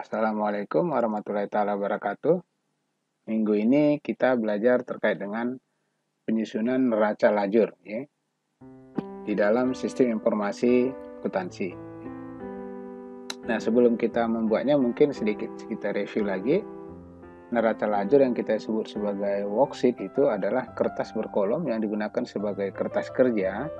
Assalamualaikum warahmatullahi taala wabarakatuh. Minggu ini kita belajar terkait dengan penyusunan neraca lajur ya, di dalam sistem informasi akuntansi. Nah, sebelum kita membuatnya mungkin sedikit kita review lagi. Neraca lajur yang kita sebut sebagai worksheet itu adalah kertas berkolom yang digunakan sebagai kertas kerja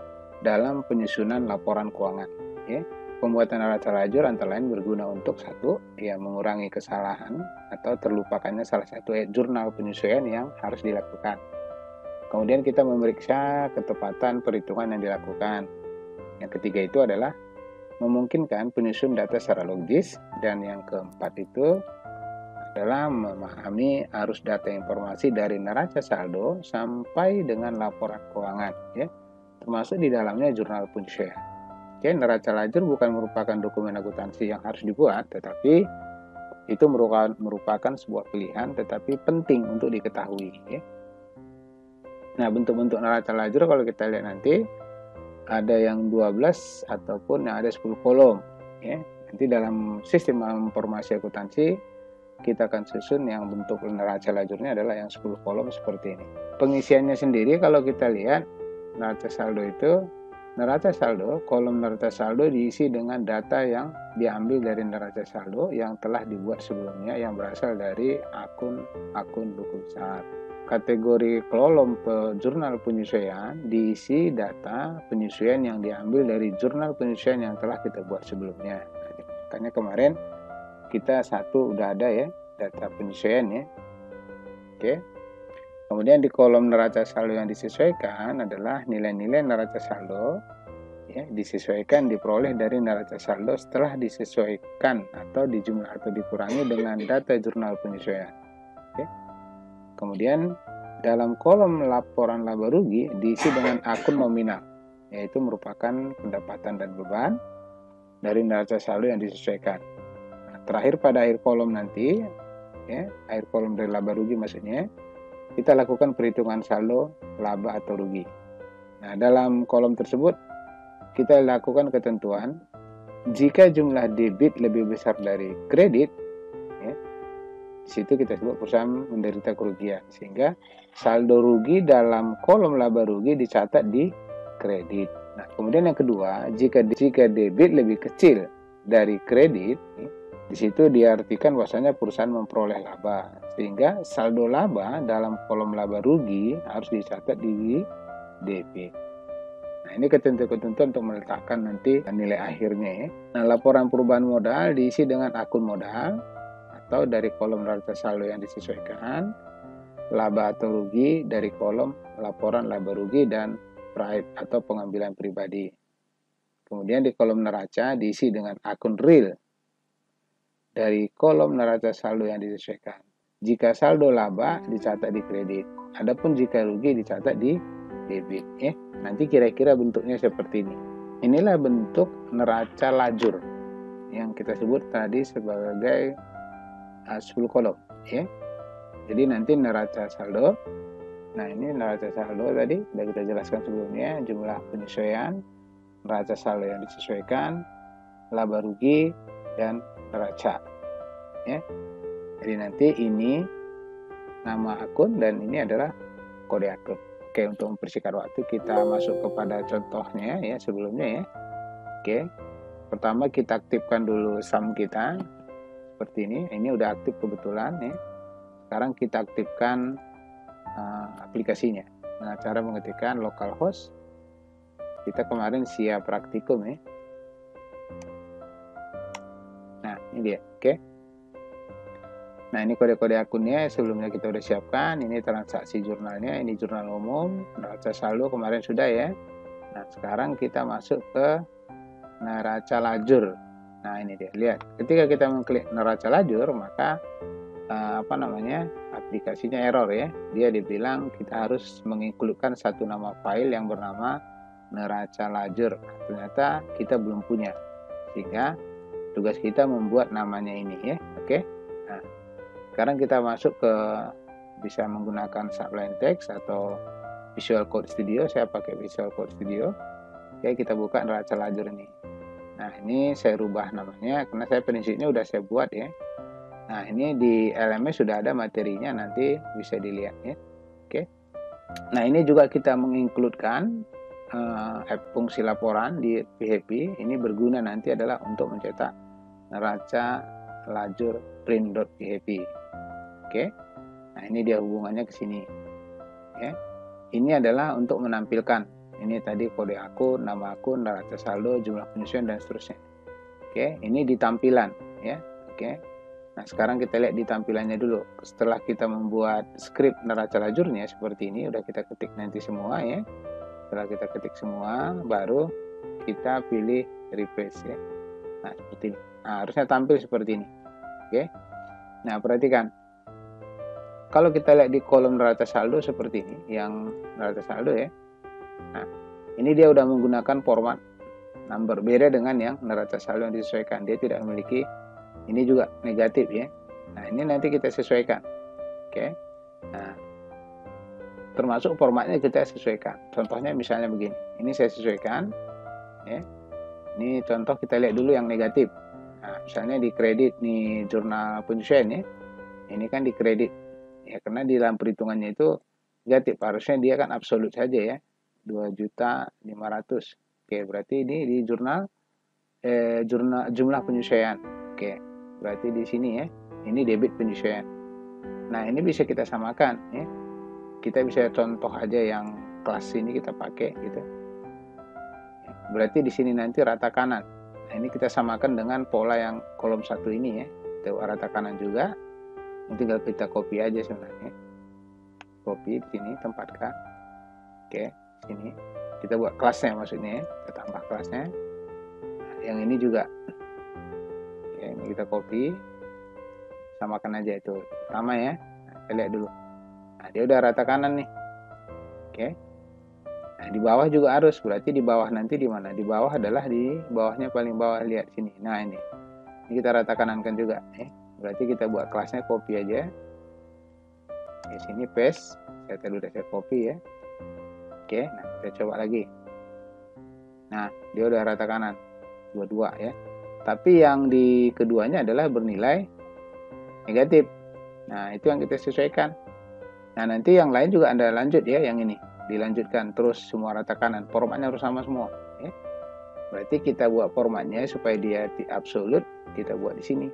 dalam penyusunan laporan keuangan ya. Pembuatan neraca lajur antara lain berguna untuk satu, ya mengurangi kesalahan atau terlupakannya salah satu jurnal penyesuaian yang harus dilakukan. Kemudian kita memeriksa ketepatan perhitungan yang dilakukan. Yang ketiga itu adalah memungkinkan penyusun data secara logis, dan yang keempat itu adalah memahami arus data informasi dari neraca saldo sampai dengan laporan keuangan ya, termasuk di dalamnya jurnal penyesuaian. Oke, neraca lajur bukan merupakan dokumen akuntansi yang harus dibuat, tetapi itu merupakan sebuah pilihan tetapi penting untuk diketahui ya. Nah, bentuk-bentuk neraca lajur kalau kita lihat nanti ada yang 12 ataupun yang ada 10 kolom ya. Nanti dalam sistem informasi akuntansi kita akan susun yang bentuk neraca lajurnya adalah yang 10 kolom seperti ini. Pengisiannya sendiri kalau kita lihat neraca saldo itu, kolom neraca saldo diisi dengan data yang diambil dari neraca saldo yang telah dibuat sebelumnya yang berasal dari akun buku besar. Kategori kolom jurnal penyesuaian diisi data penyesuaian yang diambil dari jurnal penyesuaian yang telah kita buat sebelumnya. Makanya kemarin kita satu udah ada ya data penyesuaian ya. Oke. Kemudian di kolom neraca saldo yang disesuaikan adalah nilai-nilai neraca saldo ya, disesuaikan diperoleh dari neraca saldo setelah disesuaikan atau dijumlah atau dikurangi dengan data jurnal penyesuaian. Oke. Kemudian dalam kolom laporan laba rugi diisi dengan akun nominal, yaitu merupakan pendapatan dan beban dari neraca saldo yang disesuaikan. Nah, terakhir pada akhir kolom nanti ya, akhir kolom dari laba rugi maksudnya, kita lakukan perhitungan saldo laba atau rugi. Nah, dalam kolom tersebut kita lakukan ketentuan jika jumlah debit lebih besar dari kredit ya, di situ kita sebut perusahaan menderita kerugian, sehingga saldo rugi dalam kolom laba rugi dicatat di kredit. Nah, kemudian yang kedua, jika debit lebih kecil dari kredit ya, di situ diartikan bahwasanya perusahaan memperoleh laba, sehingga saldo laba dalam kolom laba rugi harus dicatat di debit. Nah, ini ketentuan-ketentuan untuk meletakkan nanti nilai akhirnya ya. Nah, laporan perubahan modal diisi dengan akun modal atau dari kolom neraca saldo yang disesuaikan, laba atau rugi dari kolom laporan laba rugi dan private atau pengambilan pribadi. Kemudian di kolom neraca diisi dengan akun real dari kolom neraca saldo yang disesuaikan. Jika saldo laba dicatat di kredit, adapun jika rugi dicatat di debit ya. Nanti kira-kira bentuknya seperti ini. Inilah bentuk neraca lajur yang kita sebut tadi sebagai 10 kolom ya. Jadi nanti neraca saldo. Nah, ini neraca saldo tadi sudah kita jelaskan sebelumnya, jumlah penyesuaian, neraca saldo yang disesuaikan, laba rugi dan neraca ya. Jadi nanti ini nama akun dan ini adalah kode akun. Oke, untuk mempersingkat waktu kita masuk kepada contohnya ya sebelumnya ya. Oke. Pertama kita aktifkan dulu sum kita seperti ini. Ini udah aktif kebetulan ya. Sekarang kita aktifkan aplikasinya. Nah, cara mengetikkan localhost. Kita kemarin siap praktikum ya. Nah, ini dia. Oke. Nah, ini kode-kode akunnya sebelumnya kita udah siapkan. Ini transaksi jurnalnya, ini jurnal umum, neraca saldo kemarin sudah ya. Nah, sekarang kita masuk ke neraca lajur. Nah, ini dia. Lihat, ketika kita mengklik neraca lajur, maka aplikasinya error ya. Dia dibilang kita harus menginkludkan satu nama file yang bernama neraca lajur. Ternyata kita belum punya. Sehingga tugas kita membuat namanya ini ya. Oke. Nah, sekarang kita masuk ke bisa menggunakan Sublime Text atau Visual Code Studio. Saya pakai Visual Code Studio. Oke, kita buka neraca lajur ini. Nah, ini saya rubah namanya karena saya prinsipnya udah saya buat ya. Nah, ini di LMS sudah ada materinya, nanti bisa dilihat ya. Oke. Nah, ini juga kita mengincludekan fungsi laporan di PHP. Ini berguna nanti adalah untuk mencetak neraca lajur print.php. Oke. Nah, ini dia hubungannya ke sini. Ya. Ini adalah untuk menampilkan. Ini tadi kode akun, nama akun, neraca saldo, jumlah penyesuaian dan seterusnya. Oke, ini di tampilan ya. Oke. Nah, sekarang kita lihat di tampilannya dulu. Setelah kita membuat script neraca lajurnya seperti ini, udah kita ketik nanti semua ya. Setelah kita ketik semua, baru kita pilih refresh ya. Nah, seperti ini. Nah, harusnya tampil seperti ini. Oke. Nah, perhatikan. Kalau kita lihat di kolom neraca saldo seperti ini, yang neraca saldo ya. Nah, ini dia udah menggunakan format number. Beda dengan yang neraca saldo yang disesuaikan. Dia tidak memiliki, ini juga negatif ya. Nah, ini nanti kita sesuaikan. Oke. Nah, termasuk formatnya kita sesuaikan. Contohnya misalnya begini. Ini saya sesuaikan ya. Ini contoh kita lihat dulu yang negatif. Nah, misalnya di kredit nih jurnal penyesuaian ya. Ini kan di kredit. Ya, karena di dalam perhitungannya itu negatif. Harusnya dia kan absolut saja ya. 2.500.000. Oke, berarti ini di jurnal jumlah penyesuaian. Oke, berarti di sini ya. Ini debit penyesuaian. Nah, ini bisa kita samakan ya. Kita bisa contoh aja yang kelas ini kita pakai gitu. Berarti di sini nanti rata kanan. Nah, ini kita samakan dengan pola yang kolom 1 ini ya. Kita rata kanan juga. Ini tinggal kita copy aja sebenarnya. Copy di sini, tempatkan. Oke, sini. Kita buat kelasnya maksudnya ya. Kita tambah kelasnya. Nah, yang ini juga. Oke, ini kita copy. Samakan aja itu. Sama ya. Nah, kita lihat dulu. Nah, dia udah rata kanan nih. Oke. Nah, di bawah juga harus. Berarti di bawah nanti di mana? Di bawah adalah di bawahnya paling bawah, lihat sini. Nah, ini. Ini kita rata kanankan juga. Berarti kita buat kelasnya copy aja. Di sini paste. Saya tadi udah saya copy ya. Oke, nah kita coba lagi. Nah, dia udah rata kanan. Dua-dua ya. Tapi yang di keduanya adalah bernilai negatif. Nah, itu yang kita sesuaikan. Nah, nanti yang lain juga Anda lanjut ya, yang ini. Dilanjutkan terus semua rata kanan. Formatnya harus sama semua. Ya. Berarti kita buat formatnya supaya dia di absolut, kita buat di sini.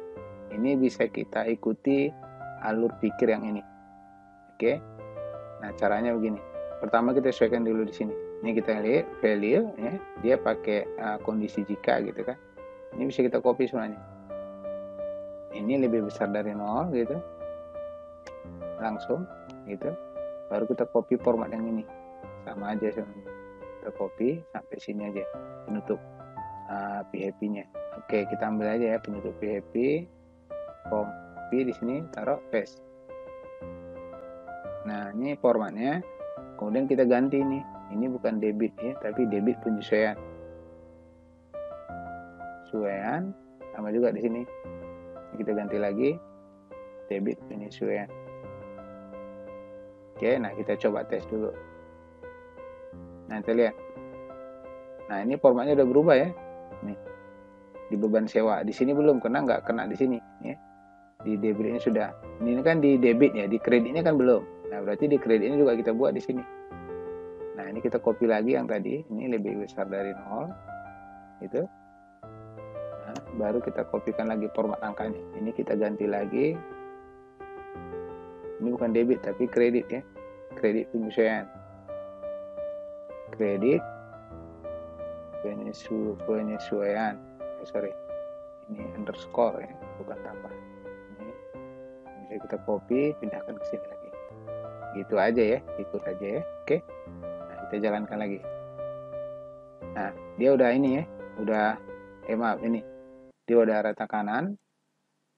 Ini bisa kita ikuti alur pikir yang ini. Oke. Nah, caranya begini. Pertama kita sesuaikan dulu di sini. Ini kita lihat value ya. Dia pakai kondisi jika gitu kan. Ini bisa kita copy semuanya. Ini lebih besar dari 0 gitu. Langsung gitu. Baru kita copy format yang ini. Sama aja sebenarnya. Kita copy sampai sini aja. Penutup PHP-nya. Oke, kita ambil aja ya penutup PHP. Copy di sini, taruh paste. Nah, ini formatnya. Kemudian kita ganti nih. Ini bukan debit ya, tapi debit penyesuaian. Penyesuaian sama juga di sini. Kita ganti lagi debit penyesuaian. Oke, nah kita coba tes dulu. Nah, kita lihat. Nah, ini formatnya udah berubah ya. Nih. Di beban sewa. Di sini belum, karena nggak kena di sini ya. Di debitnya sudah. Ini kan di debit ya, di kreditnya kan belum. Nah, berarti di kreditnya juga kita buat di sini. Nah, ini kita copy lagi yang tadi. Ini lebih besar dari 0. Gitu. Nah, baru kita kopikan lagi format angkanya. Ini kita ganti lagi. Ini bukan debit, tapi kredit ya. Kredit penyesuaian. Kredit penyesuaian. Sorry. Ini underscore ya, bukan tambah. Ini bisa kita copy, pindahkan ke sini lagi. Gitu aja ya, ikut aja ya. Oke. Nah, kita jalankan lagi. Nah, dia udah ini ya, udah maaf ini. Dia udah rata kanan,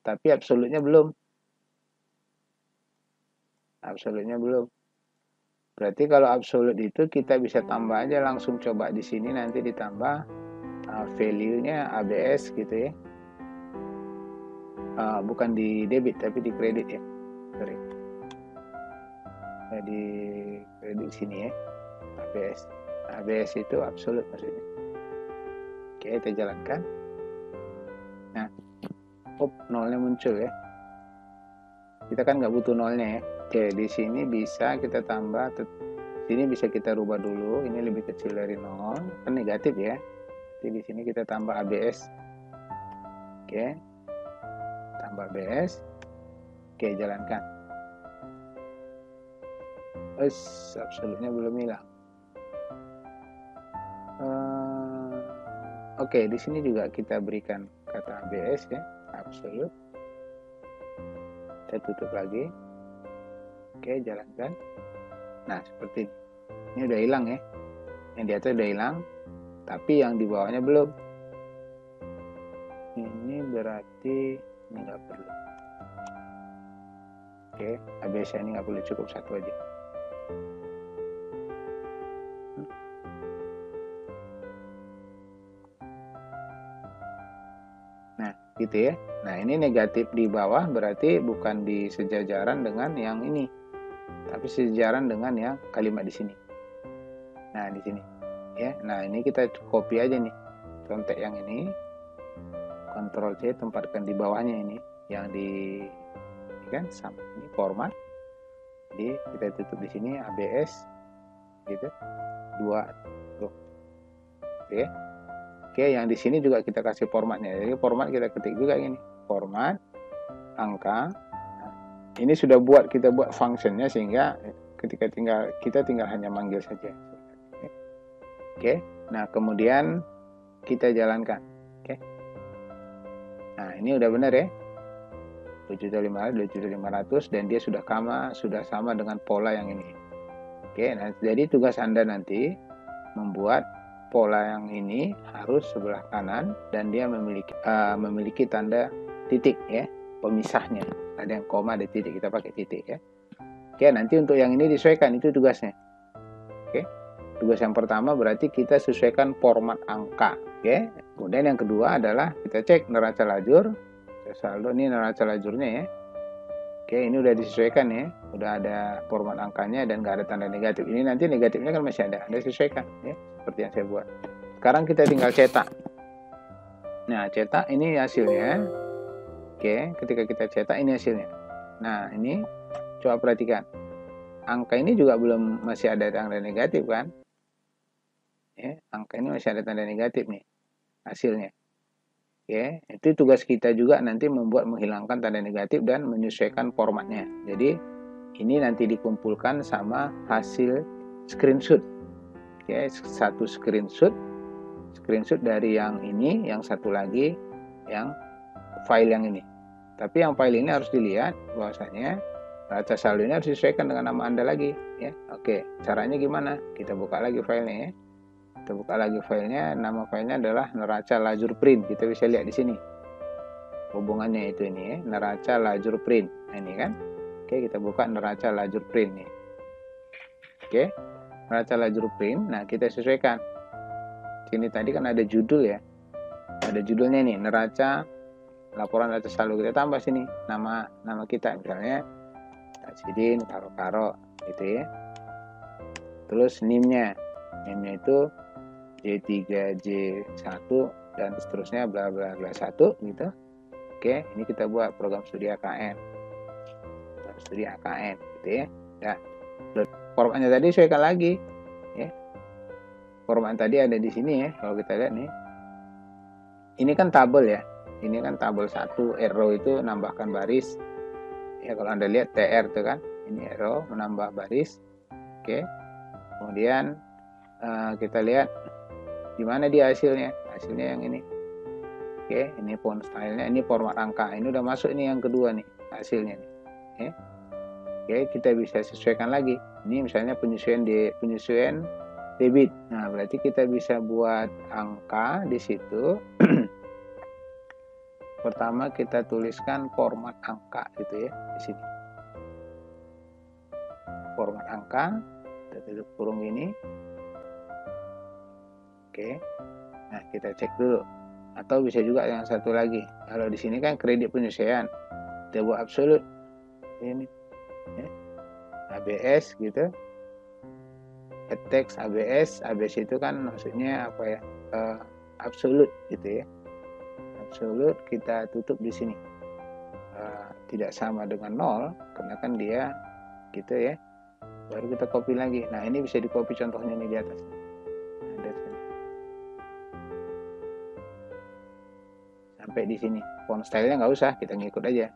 tapi absolutnya belum. Absolutnya belum. Berarti kalau absolut itu kita bisa tambah aja, langsung coba di sini nanti ditambah value-nya ABS gitu ya. Bukan di debit tapi di kredit ya. Sorry. Di kredit sini ya. ABS. ABS itu absolut maksudnya. Oke. Oke, kita jalankan. Nah, nolnya muncul ya. Kita kan nggak butuh nolnya ya. Oke, di sini bisa kita tambah, sini bisa kita rubah dulu. Ini lebih kecil dari 0, kan negatif ya. Jadi di sini kita tambah ABS. Oke, tambah ABS. Oke, jalankan. Absolutnya belum hilang. Oke, di sini juga kita berikan kata ABS ya, absolute. Kita tutup lagi. Oke, jalankan. Nah, seperti ini. Ini udah hilang ya. Yang di atas udah hilang, tapi yang di bawahnya belum. Ini berarti ini nggak perlu. Oke, ABS ini nggak perlu, cukup satu aja. Nah, gitu ya. Nah, ini negatif di bawah berarti bukan di sejajaran dengan yang ini, tapi sejajaran dengan yang kalimat di sini. Nah, di sini ya. Nah, ini kita copy aja nih contek yang ini, Ctrl C, tempatkan di bawahnya ini yang di kan sama ini format. Jadi kita tutup di sini ABS gitu 2 tuh. Oke. Oke, yang di sini juga kita kasih formatnya. Jadi format kita ketik juga ini, format angka. Nah, ini sudah kita buat functionnya sehingga ketika kita tinggal hanya manggil saja. Oke. Nah, kemudian kita jalankan. Oke. Nah, ini udah benar ya. 2.500 dan dia sudah sama dengan pola yang ini. Oke, nah jadi tugas Anda nanti membuat pola yang ini harus sebelah kanan dan dia memiliki tanda titik ya, pemisahnya. Ada yang koma, ada titik, kita pakai titik ya. Oke, nanti untuk yang ini disesuaikan, itu tugasnya. Oke. Tugas yang pertama berarti kita sesuaikan format angka, oke. Kemudian yang kedua adalah kita cek neraca lajur. Saldo ini neraca lajurnya ya. Oke, ini udah disesuaikan ya, udah ada format angkanya dan nggak ada tanda negatif. Ini nanti negatifnya kan masih ada, Anda sesuaikan ya, seperti yang saya buat. Sekarang kita tinggal cetak. Nah, cetak ini hasilnya. Oke, ketika kita cetak ini hasilnya. Nah, ini coba perhatikan. Angka ini juga masih ada tanda negatif kan? Ya, angka ini masih ada tanda negatif nih hasilnya. Ya, itu tugas kita juga nanti menghilangkan tanda negatif dan menyesuaikan formatnya. Jadi ini nanti dikumpulkan sama hasil screenshot. Ya, satu screenshot dari yang ini, yang satu lagi yang file yang ini. Tapi yang file ini harus dilihat bahwasanya neraca saldo ini harus disesuaikan dengan nama Anda lagi. Ya, oke. Caranya gimana? Kita buka lagi filenya ya. Kita buka lagi filenya, nama filenya adalah neraca lajur print. Kita bisa lihat di sini hubungannya itu ini ya, neraca lajur print. Nah, ini kan, oke, kita buka neraca lajur print nih. Oke, neraca lajur print. Nah, kita sesuaikan. Sini tadi kan ada judul ya, ada judulnya nih, neraca laporan neraca saldo. Kita tambah sini nama kita, misalnya Sidin Karo gitu ya. Terus NIM-nya itu J3 J1 dan seterusnya bla bla bla 1 gitu. Oke, ini kita buat program studi AKN. Gitu ya. Nah, formatnya tadi sesuaikan lagi ya. Format tadi ada di sini ya. Kalau kita lihat nih. Ini kan tabel ya. Ini kan tabel 1, arrow itu nambahkan baris. Ya, kalau Anda lihat TR itu kan, ini arrow menambah baris. Oke. Kemudian kita lihat di mana dia hasilnya yang ini. Oke, ini font stylenya, ini format angka, ini udah masuk ini yang kedua nih hasilnya nih. Oke, kita bisa sesuaikan lagi. Ini misalnya penyesuaian debit. Nah, berarti kita bisa buat angka di situ. Pertama kita tuliskan format angka gitu ya di sini. Format angka, kita tutup kurung ini. Oke, nah kita cek dulu. Atau bisa juga yang satu lagi. Kalau di sini kan kredit penyesuaian, kita buat absolut ini, ya. ABS gitu. Teks ABS itu kan maksudnya apa ya? absolut gitu ya. Absolut kita tutup di sini. Tidak sama dengan 0 karena kan dia gitu ya. Baru kita copy lagi. Nah, ini bisa di copy contohnya ini di atas. Nah, sampai di sini. Font style-nya nggak usah, kita ngikut aja.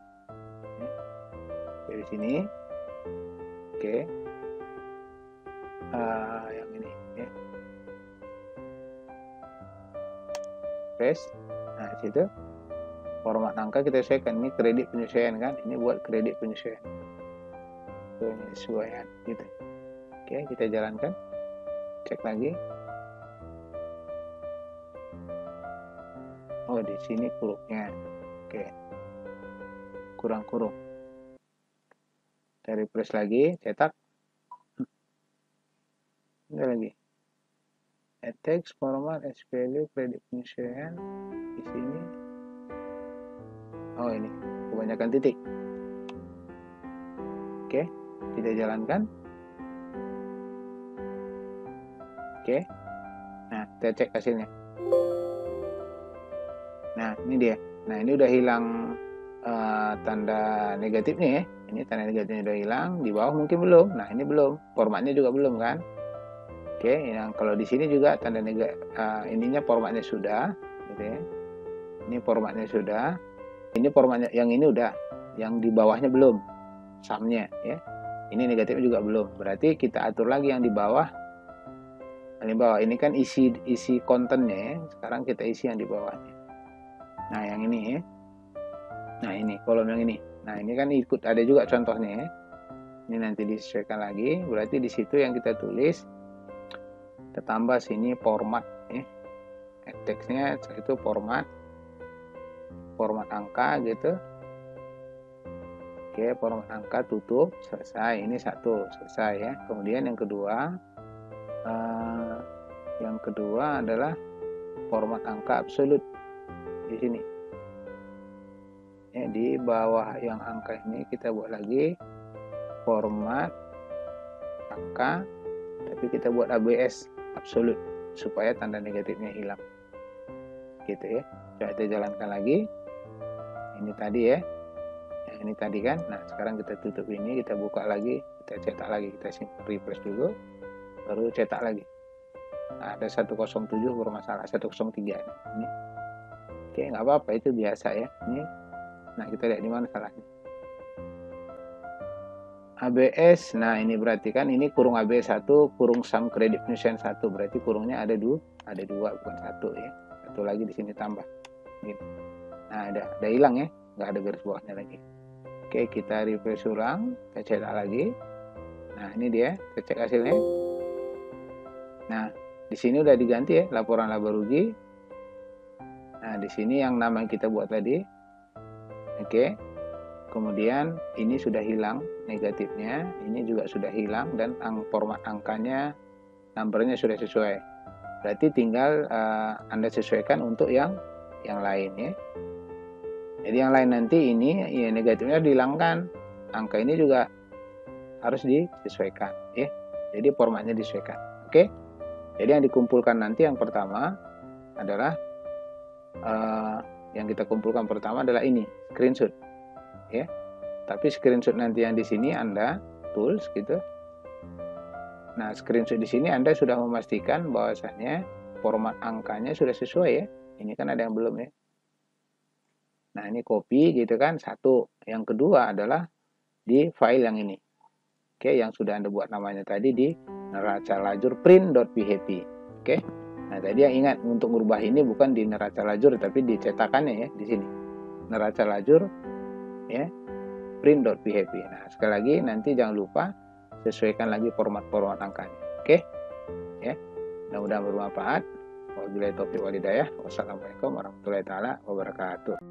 Dari sini. Oke. Yang ini ya. Paste. Nah, situ format angka kita sesuaikan. Ini kredit penyesuaian kan, ini buat kredit penyesuaian gitu. Oke, kita jalankan, cek lagi. Oh, di sini kurungnya. Oke, kurang. Kita refresh lagi, cetak. Ini lagi. Text format SPL kredit penyesuaian di sini. Oh, ini kebanyakan titik. Oke, kita jalankan. Oke, nah kita cek hasilnya. Nah, ini dia. Nah, ini udah hilang tanda negatifnya ya. Ini tanda negatifnya udah hilang. Di bawah mungkin belum. Nah, ini belum. Formatnya juga belum kan. Oke, yang kalau di sini juga tanda negatif, ininya formatnya sudah, gitu ya. Ini formatnya sudah. Ini formatnya, yang ini udah, yang di bawahnya belum, sumnya ya. Ini negatifnya juga belum. Berarti kita atur lagi yang di bawah. Yang di bawah ini kan isi kontennya ya. Sekarang kita isi yang di bawahnya. Nah, yang ini ya. Nah, ini kolom yang ini. Nah, ini kan ikut ada juga contohnya ya. Ini nanti disesuaikan lagi. Berarti di situ yang kita tulis, kita tambah sini format ya. Teksnya itu format angka gitu. Oke, format angka tutup, selesai. Ini satu, selesai ya. Kemudian yang kedua adalah format angka absolut di sini. Ya, di bawah yang angka ini kita buat lagi format angka, tapi kita buat ABS absolut supaya tanda negatifnya hilang. Gitu ya. Coba kita jalankan lagi. Ini tadi ya. Yang ini tadi kan. Nah, sekarang kita tutup ini, kita buka lagi, kita cetak lagi, kita refresh dulu, baru cetak lagi. Nah, ada 107 bermasalah, 103 ini. Oke, nggak apa-apa, itu biasa ya. Ini. Nah, kita lihat di mana salahnya. ABS, nah ini berarti kan ini kurung ABS 1, kurung sum kredit penyesuaian 1, berarti kurungnya ada dua bukan satu ya. Satu lagi di sini tambah. Gitu. Nah, ada hilang ya, nggak ada garis bawahnya lagi. Oke, kita refresh ulang, kita cetak lagi. Nah, ini dia, kita cek hasilnya. Nah, di sini udah diganti ya, laporan laba rugi. Nah, di sini yang nama yang kita buat tadi. Oke. Kemudian ini sudah hilang negatifnya, ini juga sudah hilang dan format angkanya, numbernya sudah sesuai. Berarti tinggal Anda sesuaikan untuk yang lain ya. Jadi yang lain nanti ini ya negatifnya dihilangkan, angka ini juga harus disesuaikan ya. Jadi formatnya disesuaikan. Oke. Jadi yang dikumpulkan nanti yang pertama adalah yang kita kumpulkan pertama adalah ini screenshot ya. Tapi screenshot nanti yang di sini Anda tools gitu. Nah, screenshot di sini Anda sudah memastikan bahwasannya format angkanya sudah sesuai ya. Ini kan ada yang belum ya. Nah, ini copy gitu kan, satu. Yang kedua adalah di file yang ini. Oke, yang sudah Anda buat namanya tadi di neraca lajur print.php. Oke. Nah, tadi yang ingat untuk merubah ini bukan di neraca lajur tapi di cetakannya ya di sini. Neraca lajur ya print.php. Nah, sekali lagi nanti jangan lupa sesuaikan lagi format angkanya. Oke? Ya. Mudah-mudahan bermanfaat. Wabillahi taufiq wal hidayah. Wassalamualaikum warahmatullahi taala wabarakatuh.